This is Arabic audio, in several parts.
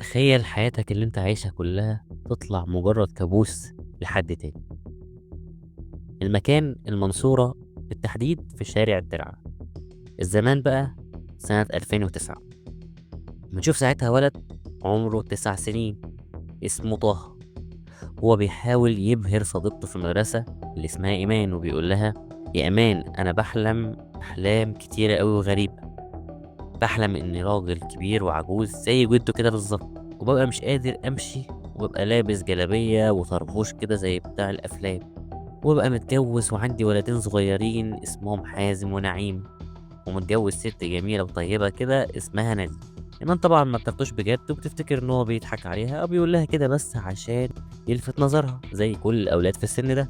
تخيل حياتك اللي انت عايشها كلها تطلع مجرد كابوس لحد تاني. المكان المنصورة، بالتحديد في شارع الترعة. الزمان بقى سنة 2009. بنشوف ساعتها ولد عمره 9 سنين اسمه طه. هو بيحاول يبهر صديقته في المدرسة اللي اسمها إيمان، وبيقول لها: يا إيمان، أنا بحلم أحلام كتيرة أوي وغريبة. بحلم إني راجل كبير وعجوز زي جده كده بالظبط، وببقى مش قادر أمشي، وببقى لابس جلابية وطربوش كده زي بتاع الأفلام، وببقى متجوز وعندي ولدين صغيرين اسمهم حازم ونعيم، ومتجوز ست جميلة وطيبة كده اسمها نادية. إيمان طبعا ما بتاخدوش بجد، وبتفتكر إن هو بيضحك عليها أو بيقول لها كده بس عشان يلفت نظرها زي كل الأولاد في السن ده.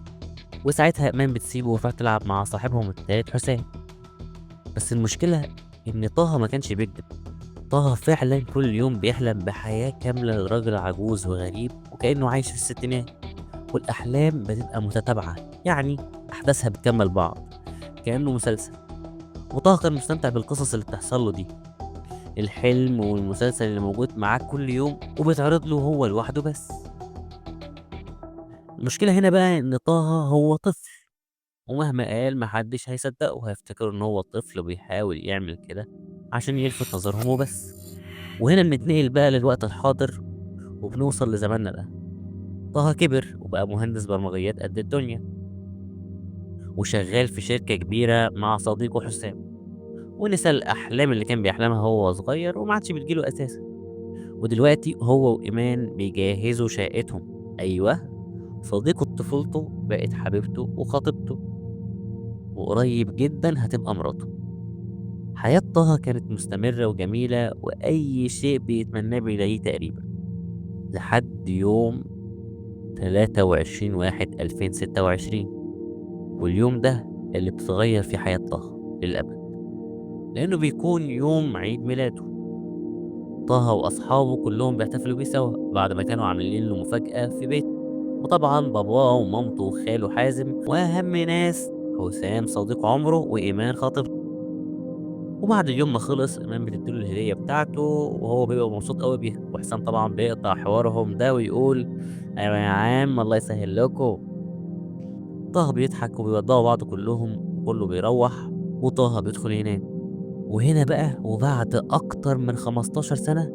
وساعتها إيمان بتسيبه وتروح تلعب مع صاحبهم التالت حسام. بس المشكلة إن طه ما كانش بيكدب. طه فعلا كل يوم بيحلم بحياة كاملة لراجل عجوز وغريب وكأنه عايش في الستينات، والأحلام بتبقى متتابعة، يعني أحداثها بتكمل بعض كأنه مسلسل. وطه كان مستمتع بالقصص اللي بتحصل له دي، الحلم والمسلسل اللي موجود معاه كل يوم وبيتعرض له هو لوحده بس. المشكلة هنا بقى إن طه هو طفل، ومهما قال محدش هيصدقه وهيفتكر إن هو طفل بيحاول يعمل كده عشان يلفت نظرهم وبس. وهنا بنتنقل بقى للوقت الحاضر، وبنوصل لزماننا ده. طه كبر وبقى مهندس برمجيات قد الدنيا، وشغال في شركة كبيرة مع صديقه حسام، ونسى الأحلام اللي كان بيحلمها هو صغير وما عادش بتجيله أساسا. ودلوقتي هو وإيمان بيجهزوا شقتهم. أيوه، صديقة طفولته بقت حبيبته وخطيبته، وقريب جدا هتبقى مراته. حياة طه كانت مستمرة وجميلة، وأي شيء بيتمناه بيلاقيه تقريبا، لحد يوم 23/1/2026. واليوم ده اللي بتتغير فيه حياة طه للأبد، لأنه بيكون يوم عيد ميلاده. طه وأصحابه كلهم بيحتفلوا بيه سوا بعد ما كانوا عاملين له مفاجأة في بيته. وطبعا باباه ومامته وخاله حازم، وأهم ناس حسام صديق عمره وإيمان خطيبته. وبعد اليوم ما خلص، إيمان بتديله الهدية بتاعته وهو بيبقى مبسوط قوي بيها، وحسام طبعا بيقطع حوارهم ده ويقول: أيوة يا عم، الله يسهل لكم. طه بيضحك وبيودعوا بعض كلهم وكله بيروح، وطه بيدخل ينام. وهنا بقى وبعد أكتر من 15 سنة،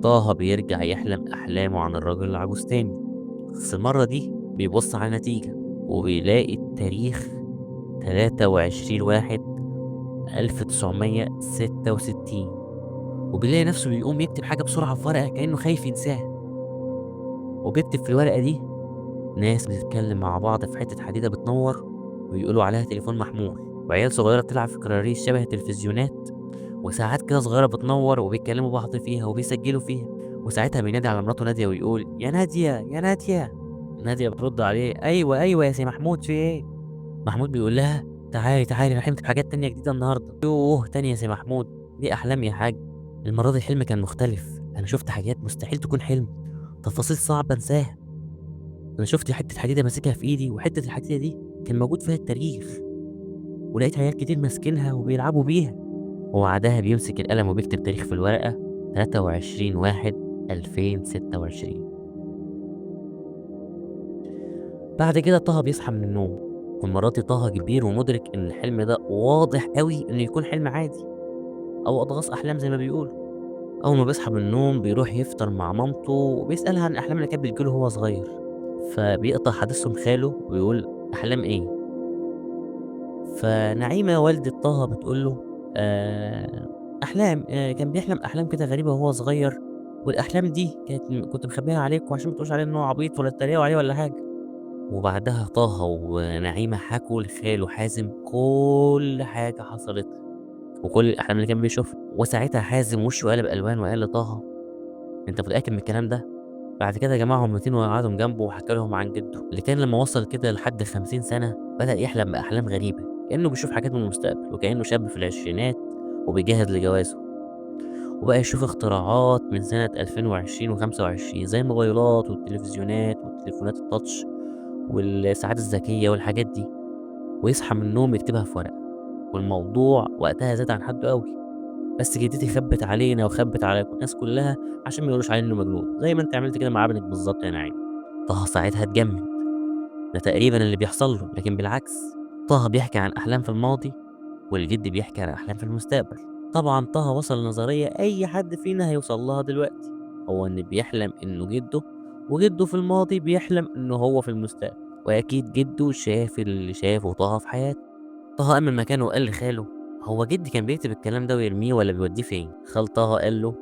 طه بيرجع يحلم أحلامه عن الراجل العجوز تاني. بس المرة دي بيبص على النتيجة وبيلاقي التاريخ 23/1/1966، وبيلاقي نفسه بيقوم يكتب حاجة بسرعة في ورقة كأنه خايف ينساها. وبيكتب في الورقة دي: ناس بتتكلم مع بعض في حتة حديدة بتنور ويقولوا عليها تليفون محمول، وعيال صغيرة بتلعب في كراريس شبه التلفزيونات، وساعات كده صغيرة بتنور وبيتكلموا بعض فيها وبيسجلوا فيها. وساعتها بينادي على مراته نادية ويقول: يا نادية يا نادية. نادية بترد عليه: أيوة أيوة يا سي محمود، في إيه؟ محمود بيقول لها: تعالي تعالي، أنا حلمت بحاجات تانية جديدة النهاردة. يوه، تاني يا سي محمود؟ دي أحلام يا حاج. المرة دي الحلم كان مختلف، أنا شفت حاجات مستحيل تكون حلم، تفاصيل صعبة أنساها. أنا شفت حتة حديدة ماسكها في إيدي، وحتة الحديدة دي كان موجود فيها التاريخ، ولقيت عيال كتير ماسكينها وبيلعبوا بيها. وبعدها بيمسك القلم وبيكتب تاريخ في الورقة: 23/1/2026. بعد كده طه بيصحى من النوم، والمرة دي طه كبير ومدرك إن الحلم ده واضح قوي إنه يكون حلم عادي أو أضغاث أحلام زي ما بيقولوا. أول ما بيصحى من النوم بيروح يفطر مع مامته وبيسألها عن الأحلام اللي كانت بتجيله وهو صغير. فبيقطع حديثهم خاله ويقول: أحلام إيه؟ فنعيمة والدة طه بتقول له: أحلام، كان بيحلم أحلام كده غريبة وهو صغير، والأحلام دي كنت مخبيها عليكم عشان ما تقولوش عليه إن هو عبيط ولا تتريقوا عليه ولا حاجة. وبعدها طه ونعيمة حكوا لخاله حازم كل حاجة حصلت وكل الأحلام اللي كان بيشوفها. وساعتها حازم وشه قلب ألوان وقال لطه: أنت متأكد من الكلام ده؟ بعد كده جمعهم 200 وقعدهم جنبه وحكى لهم عن جده اللي كان لما وصل كده لحد 50 سنة بدأ يحلم بأحلام غريبة، كأنه بيشوف حاجات من المستقبل، وكأنه شاب في العشرينات وبيجهز لجوازه. وبقى يشوف اختراعات من سنة 2020 و25 زي الموبايلات والتلفزيونات والتليفونات التاتش والساعات الذكية والحاجات دي، ويصحى من النوم يكتبها في ورقة. والموضوع وقتها زاد عن حده قوي، بس جدتي خبت علينا وخبت على الناس كلها عشان ما يقولوش علينا إنه مجنون، زي ما أنت عملت كده مع ابنك بالضبط يا نعيم. طه ساعتها اتجمد، ده تقريبًا اللي بيحصل له، لكن بالعكس طه بيحكي عن أحلام في الماضي والجد بيحكي عن أحلام في المستقبل. طبعًا طه وصل لنظرية أي حد فينا هيوصل لها دلوقتي، هو إن بيحلم إنه جده، وجده في الماضي بيحلم إنه هو في المستقبل، وأكيد جده شاف اللي شافه طه في حياته. طه قام من مكانه وقال لخاله: هو جدي كان بيكتب الكلام ده ويرميه والّا بيوديه فين؟ خال طه قال له: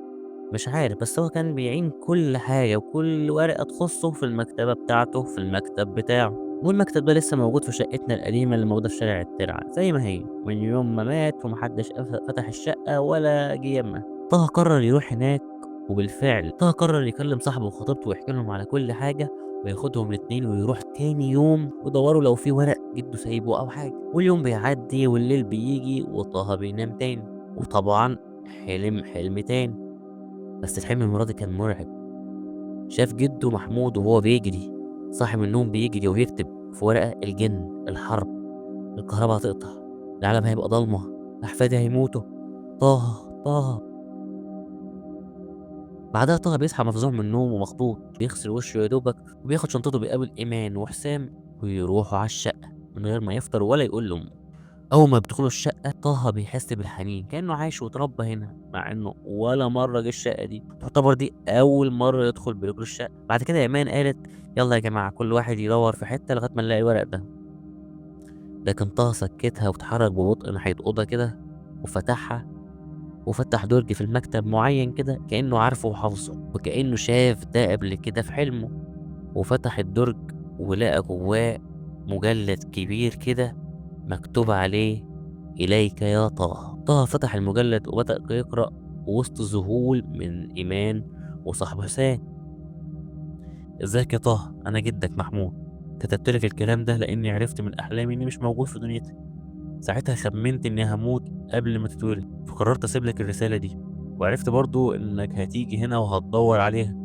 مش عارف، بس هو كان بيعين كل حاجة وكل ورقة تخصه في المكتبة بتاعته في المكتب بتاعه، والمكتب ده لسه موجود في شقتنا القديمة اللي موجودة في شارع الترعة زي ما هي من يوم ما مات، ومحدش فتح الشقة ولا جه يمها. طه قرر يروح هناك، وبالفعل طه قرر يكلم صاحبه وخطيبته ويحكي لهم على كل حاجة، وياخدهم الاتنين ويروح تاني يوم ويدوروا لو في ورق جده سايبه أو حاجة. واليوم بيعدي والليل بيجي وطه بينام تاني، وطبعا حلم تاني، بس الحلم المرة دي كان مرعب. شاف جده محمود وهو بيجري، صاحي من النوم بيجري ويكتب في ورقة: الجن، الحرب، الكهرباء هتقطع، العالم هيبقى ضلمة، أحفادي هيموتوا، طه طه. بعدها طه بيصحى مفزوع من النوم ومخضوض، بيغسل وشه يا دوبك وبياخد شنطته، بيقابل إيمان وحسام ويروحوا على الشقة من غير ما يفطر ولا يقول لأمه. أول ما بيدخلوا الشقة طه بيحس بالحنين كأنه عايش واتربى هنا، مع إنه ولا مرة جه الشقة دي، تعتبر دي أول مرة يدخل برجله الشقة. بعد كده إيمان قالت: يلا يا جماعة كل واحد يدور في حتة لغاية ما نلاقي الورق ده. لكن طه سكتها واتحرك ببطء ناحية أوضة كده وفتحها، وفتح درج في المكتب معين كده كأنه عارفه وحافظه وكأنه شاف ده قبل كده في حلمه. وفتح الدرج ولقى جواه مجلد كبير كده مكتوب عليه: إليك يا طه. طه فتح المجلد وبدأ يقرأ وسط ذهول من إيمان وصاحبه حسين: ازيك يا طه، أنا جدك محمود، كتبت لك الكلام ده لأني عرفت من أحلامي إني مش موجود في دنيتك. ساعتها خمنت إني هموت قبل ما تتولد، فقررت أسيب لك الرسالة دي، وعرفت برضو إنك هتيجي هنا وهتدور عليها،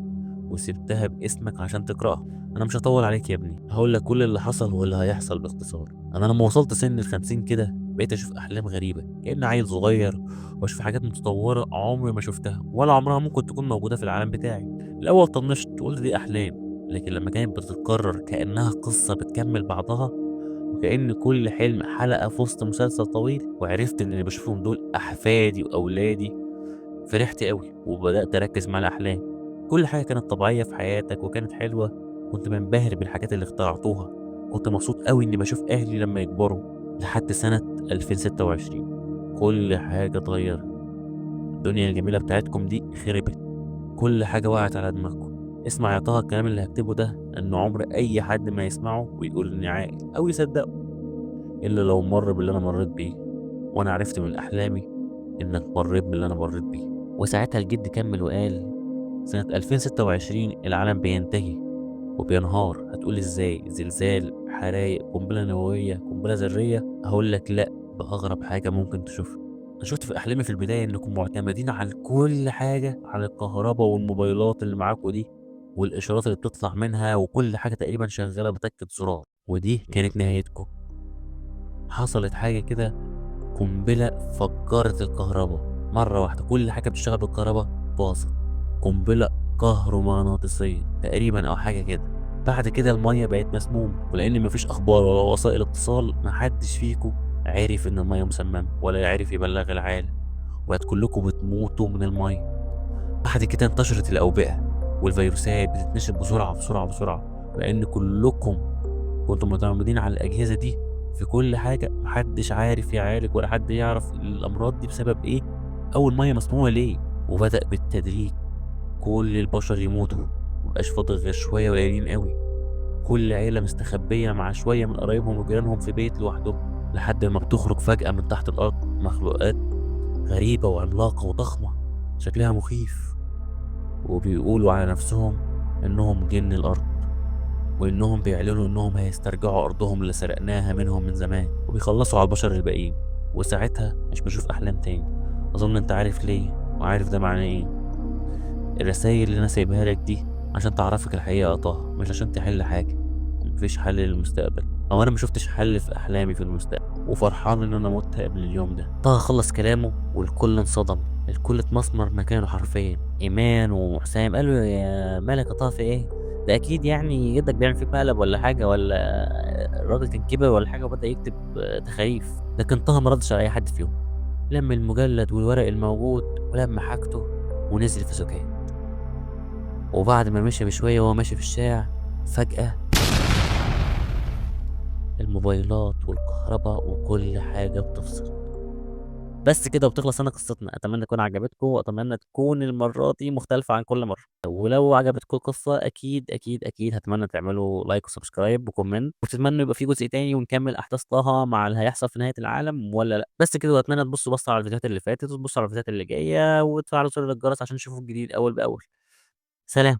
وسبتها باسمك عشان تقرأها. أنا مش هطول عليك يا ابني، هقول لك كل اللي حصل واللي هيحصل باختصار. أنا لما وصلت سن ال50 كده بقيت أشوف أحلام غريبة كأني عيل صغير، وأشوف حاجات متطورة عمري ما شفتها ولا عمرها ممكن تكون موجودة في العالم بتاعي. الأول طنشت وقلت دي أحلام، لكن لما كانت بتتكرر كأنها قصة بتكمل بعضها، وكأن كل حلم حلقة في وسط مسلسل طويل، وعرفت إن اللي بشوفهم دول أحفادي وأولادي، فرحت قوي وبدأت أركز مع الأحلام. كل حاجة كانت طبيعية في حياتك وكانت حلوة، كنت منبهر بالحاجات اللي اخترعتوها، كنت مبسوط قوي إني بشوف أهلي لما يكبروا. لحد سنة 2026 كل حاجة اتغيرت، الدنيا الجميلة بتاعتكم دي خربت، كل حاجة وقعت على دماغكم. اسمع يا طه، الكلام اللي هكتبه ده إن عمر أي حد ما يسمعه ويقول إني عاقل أو يصدقه، إلا لو مر باللي أنا مريت بيه، وأنا عرفت من أحلامي إنك مريت باللي أنا مريت بيه. وساعتها الجد كمل وقال: سنة 2026 العالم بينتهي وبينهار. هتقول ازاي؟ زلزال، حرايق، قنبلة نووية، قنبلة ذرية؟ هقول لك لأ، بأغرب حاجة ممكن تشوفها. أنا شفت في أحلامي في البداية إنكم معتمدين على كل حاجة، على الكهرباء والموبايلات اللي معاكوا دي والإشارات اللي بتطلع منها، وكل حاجة تقريبا شغالة بتكة زرار، ودي كانت نهايتكم. حصلت حاجة كده، قنبلة فجرت الكهرباء مرة واحدة، كل حاجة بتشتغل بالكهرباء باظت. قنبلة كهرومغناطيسية تقريبا أو حاجة كده. بعد كده المية بقت مسمومة، ولأن مفيش أخبار ولا وسائل اتصال محدش فيكم عارف إن المية مسممة ولا عارف يبلغ العالم، وبقت كلكم بتموتوا من المية. بعد كده انتشرت الأوبئة والفيروسات بتتنشر بسرعة بسرعة بسرعة، لأن كلكم كنتم معتمدين على الأجهزة دي في كل حاجة. محدش عارف يعالج ولا حد يعرف الأمراض دي بسبب إيه أو المية مسمومة ليه. وبدأ بالتدريج كل البشر يموتوا، مبقاش فاضل غير شوية قليلين قوي، كل عيلة مستخبية مع شوية من قرايبهم وجيرانهم في بيت لوحدهم، لحد ما بتخرج فجأة من تحت الأرض مخلوقات غريبة وعملاقة وضخمة شكلها مخيف، وبيقولوا على نفسهم إنهم جن الأرض، وإنهم بيعلنوا إنهم هيسترجعوا أرضهم اللي سرقناها منهم من زمان، وبيخلصوا على البشر الباقيين. وساعتها مش بشوف أحلام تاني. أظن أنت عارف ليه وعارف ده معناه إيه. الرسايل اللي أنا سايبها لك دي عشان تعرفك الحقيقة يا طه، مش عشان تحل حاجة. مفيش حل للمستقبل، أو أنا مشوفتش حل في أحلامي في المستقبل، وفرحان إن أنا مت قبل اليوم ده. طه خلص كلامه والكل انصدم، الكل اتمسمر مكانه حرفيا. ايمان وحسام قالوا يا مالك يا طه في ايه؟ ده اكيد يعني جدك بيعمل فيك مقلب ولا حاجه، ولا الراجل كان كبر ولا حاجه وبدا يكتب تخاريف. لكن طه ما ردش على اي حد فيهم. لم المجلد والورق الموجود ولم حاجته ونزل في سكات. وبعد ما مشي بشويه وهو ماشي في الشارع، فجاه الموبايلات والكهرباء وكل حاجه بتفصل. بس كده وبتخلص هنا قصتنا. اتمنى تكون عجبتكم، واتمنى تكون المره دي مختلفه عن كل مره. ولو عجبتكم القصه اكيد اكيد اكيد هتمنى تعملوا لايك وسبسكرايب وكومنت، وتتمنوا يبقى في جزء تاني ونكمل احداث طه مع اللي هيحصل في نهايه العالم ولا لا. بس كده، واتمنى تبصوا بصوا على الفيديوهات اللي فاتت وتبصوا على الفيديوهات اللي جايه وتفعلوا زر الجرس عشان تشوفوا الجديد اول باول. سلام.